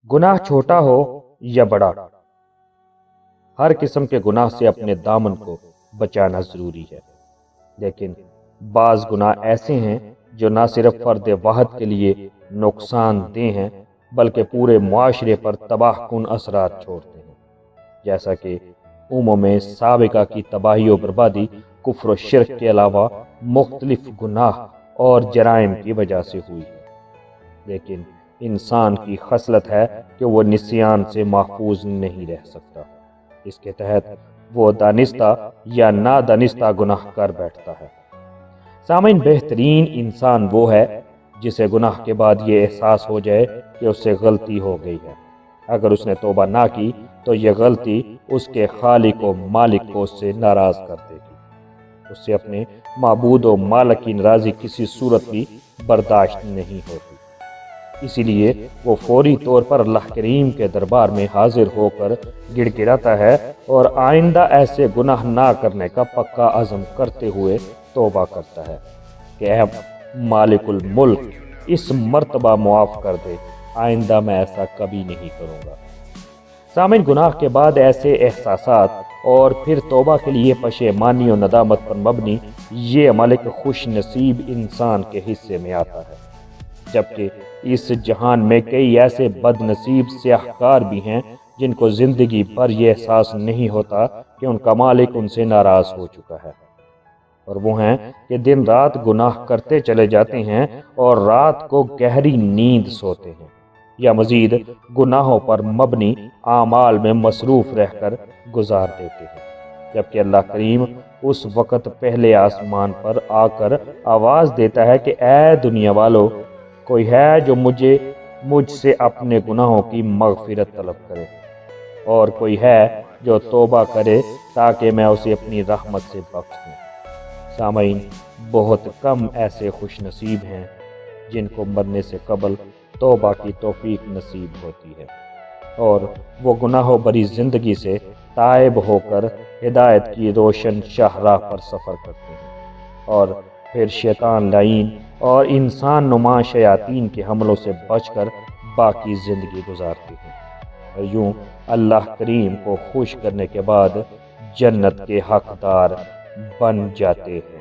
گناہ چھوٹا ہو یا بڑا، ہر قسم کے گناہ سے اپنے دامن کو بچانا ضروری ہے، لیکن بعض گناہ ایسے ہیں جو نہ صرف فرد واحد کے لیے نقصان دہ ہیں بلکہ پورے معاشرے پر تباہ کن اثرات چھوڑتے ہیں، جیسا کہ امم سابقہ کی تباہی و بربادی کفر و شرک کے علاوہ مختلف گناہ اور جرائم کی وجہ سے ہوئی ہے۔ لیکن انسان کی خصلت ہے کہ وہ نسیان سے محفوظ نہیں رہ سکتا، اس کے تحت وہ دانستہ یا نادانستہ گناہ کر بیٹھتا ہے۔ سامعین، بہترین انسان وہ ہے جسے گناہ کے بعد یہ احساس ہو جائے کہ اس سے غلطی ہو گئی ہے۔ اگر اس نے توبہ نہ کی تو یہ غلطی اس کے خالق و مالک کو اس سے ناراض کر دے گی، اس سے اپنے معبود و مالک کی ناراضی کسی صورت بھی برداشت نہیں ہوتی، اسی لیے وہ فوری طور پر اللہ کریم کے دربار میں حاضر ہو کر گڑ گڑاتا ہے اور آئندہ ایسے گناہ نہ کرنے کا پکا عزم کرتے ہوئے توبہ کرتا ہے کہ اے مالک الملک، اس مرتبہ معاف کر دے، آئندہ میں ایسا کبھی نہیں کروں گا۔ سامعین، گناہ کے بعد ایسے احساسات اور پھر توبہ کے لیے پشیمانی و ندامت پر مبنی یہ عمل ایک خوش نصیب انسان کے حصے میں آتا ہے، جبکہ اس جہان میں کئی ایسے بد نصیب سیاہکار بھی ہیں جن کو زندگی بھر یہ احساس نہیں ہوتا کہ ان کا مالک ان سے ناراض ہو چکا ہے، اور وہ ہیں کہ دن رات گناہ کرتے چلے جاتے ہیں اور رات کو گہری نیند سوتے ہیں یا مزید گناہوں پر مبنی اعمال میں مصروف رہ کر گزار دیتے ہیں، جبکہ اللہ کریم اس وقت پہلے آسمان پر آ کر آواز دیتا ہے کہ اے دنیا والو، کوئی ہے جو مجھ سے اپنے گناہوں کی مغفرت طلب کرے، اور کوئی ہے جو توبہ کرے تاکہ میں اسے اپنی رحمت سے بخش دوں۔ سامعین، بہت کم ایسے خوش نصیب ہیں جن کو مرنے سے قبل توبہ کی توفیق نصیب ہوتی ہے اور وہ گناہوں بری زندگی سے تائب ہو کر ہدایت کی روشن شاہراہ پر سفر کرتے ہیں، اور پھر شیطان لعین اور انسان نما شیاطین کے حملوں سے بچ کر باقی زندگی گزارتے ہیں، اور یوں اللہ کریم کو خوش کرنے کے بعد جنت کے حقدار بن جاتے ہیں۔